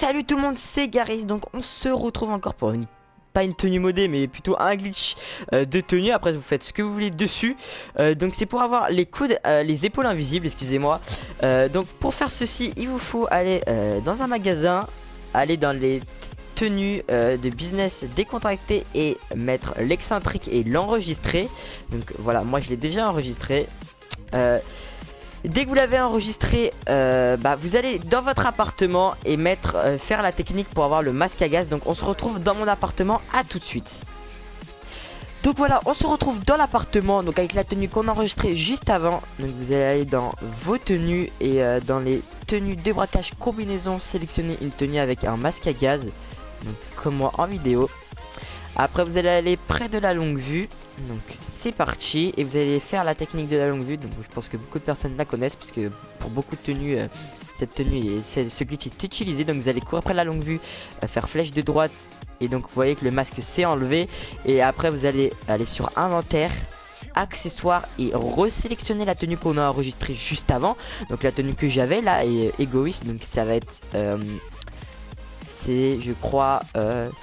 Salut tout le monde, c'est Garys. Donc on se retrouve encore pour pas une tenue modée mais plutôt un glitch de tenue. Après vous faites ce que vous voulez dessus. Donc c'est pour avoir les coudes, les épaules invisibles, excusez-moi. Donc pour faire ceci il vous faut aller dans un magasin, aller dans les tenues de business décontractées et mettre l'excentrique et l'enregistrer. Donc voilà, moi je l'ai déjà enregistré. Dès que vous l'avez enregistré, vous allez dans votre appartement et faire la technique pour avoir le masque à gaz. Donc on se retrouve dans mon appartement, à tout de suite. Donc voilà, on se retrouve dans l'appartement, donc avec la tenue qu'on a enregistrée juste avant. Donc vous allez aller dans vos tenues et dans les tenues de braquage combinaison, sélectionner une tenue avec un masque à gaz. Donc comme moi en vidéo. Après vous allez aller près de la longue vue. Donc c'est parti et vous allez faire la technique de la longue vue. Donc je pense que beaucoup de personnes la connaissent parce que pour beaucoup de tenues cette tenue et ce glitch est utilisé. Donc vous allez courir après la longue vue, faire flèche de droite et donc vous voyez que le masque s'est enlevé. Et après vous allez aller sur inventaire, accessoires et resélectionner la tenue qu'on a enregistrée juste avant. Donc la tenue que j'avais là est égoïste, donc ça va être c'est je crois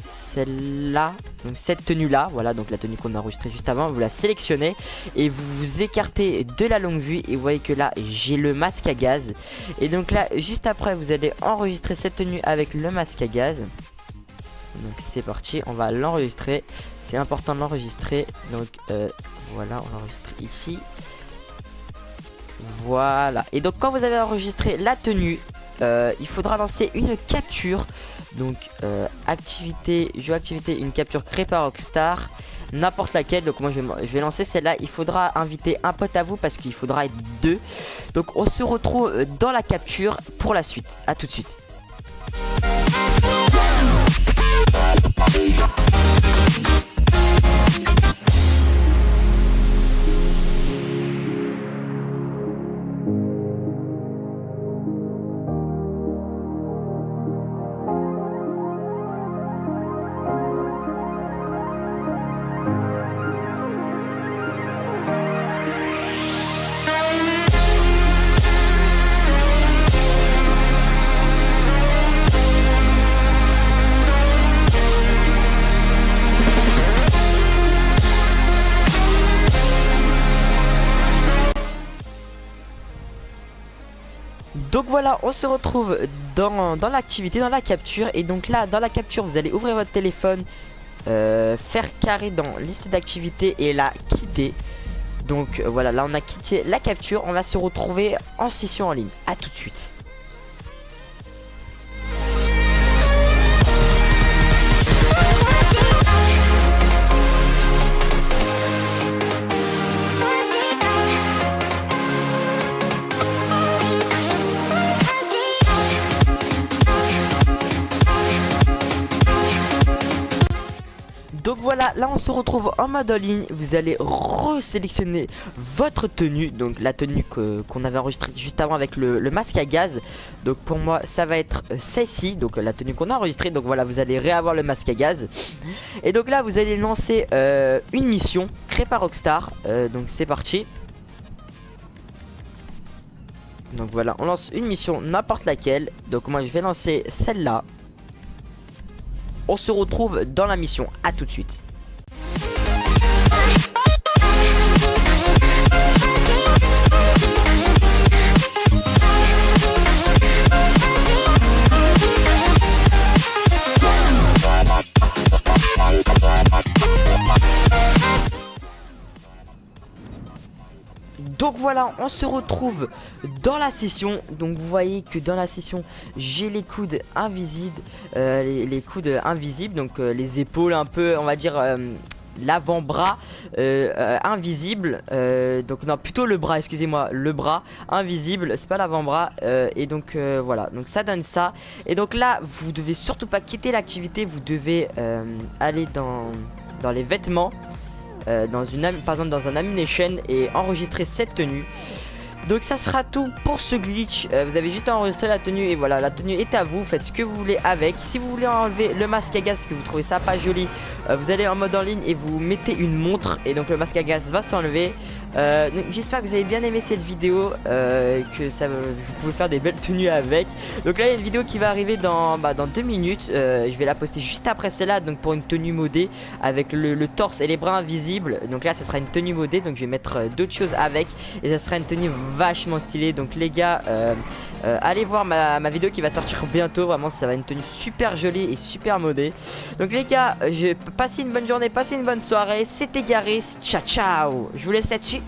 celle-là, donc cette tenue là, voilà, donc la tenue qu'on a enregistrée juste avant, vous la sélectionnez et vous vous écartez de la longue vue et vous voyez que là j'ai le masque à gaz. Et donc là juste après vous allez enregistrer cette tenue avec le masque à gaz. Donc c'est parti, on va l'enregistrer, c'est important de l'enregistrer. Donc voilà, on l'enregistre ici, voilà. Et donc quand vous avez enregistré la tenue, il faudra lancer une capture. Donc activité, jeu activité, une capture créée par Rockstar, n'importe laquelle. Donc moi je vais lancer celle-là. Il faudra inviter un pote à vous parce qu'il faudra être deux. Donc on se retrouve dans la capture pour la suite. A tout de suite. Donc voilà, on se retrouve dans l'activité, dans la capture. Et donc là, dans la capture, vous allez ouvrir votre téléphone, faire carré dans liste d'activités et la quitter. Donc voilà, là on a quitté la capture. On va se retrouver en session en ligne. A tout de suite. Donc voilà, là on se retrouve en mode en ligne. Vous allez resélectionner votre tenue, donc la tenue qu'on avait enregistrée juste avant avec le masque à gaz. Donc pour moi ça va être celle-ci, donc la tenue qu'on a enregistrée. Donc voilà, vous allez réavoir le masque à gaz. Et donc là vous allez lancer une mission créée par Rockstar. Donc c'est parti. Donc voilà, on lance une mission n'importe laquelle. Donc moi je vais lancer celle-là. On se retrouve dans la mission, à tout de suite. Donc voilà, on se retrouve dans la session. Donc vous voyez que dans la session j'ai les coudes invisibles, les coudes invisibles, donc les épaules un peu, on va dire l'avant-bras invisible, donc non, plutôt le bras, excusez-moi, le bras invisible, c'est pas l'avant-bras. Et donc voilà, donc ça donne ça. Et donc là vous devez surtout pas quitter l'activité, vous devez aller dans les vêtements, par exemple dans un Ammunition, et enregistrer cette tenue. Donc ça sera tout pour ce glitch. Vous avez juste à enregistrer la tenue et voilà, la tenue est à vous. Faites ce que vous voulez avec. Si vous voulez enlever le masque à gaz, que vous trouvez ça pas joli, vous allez en mode en ligne et vous mettez une montre et donc le masque à gaz va s'enlever. Donc j'espère que vous avez bien aimé cette vidéo, que ça, vous pouvez faire des belles tenues avec. Donc là il y a une vidéo qui va arriver dans 2 minutes, je vais la poster juste après celle-là, donc pour une tenue modée avec le torse et les bras invisibles. Donc là ça sera une tenue modée, donc je vais mettre d'autres choses avec et ça sera une tenue vachement stylée. Donc les gars, allez voir ma vidéo qui va sortir bientôt, vraiment ça va être une tenue super jolie et super modée. Donc les gars, passez une bonne journée, passez une bonne soirée, c'était Garys, ciao ciao, je vous laisse là-dessus.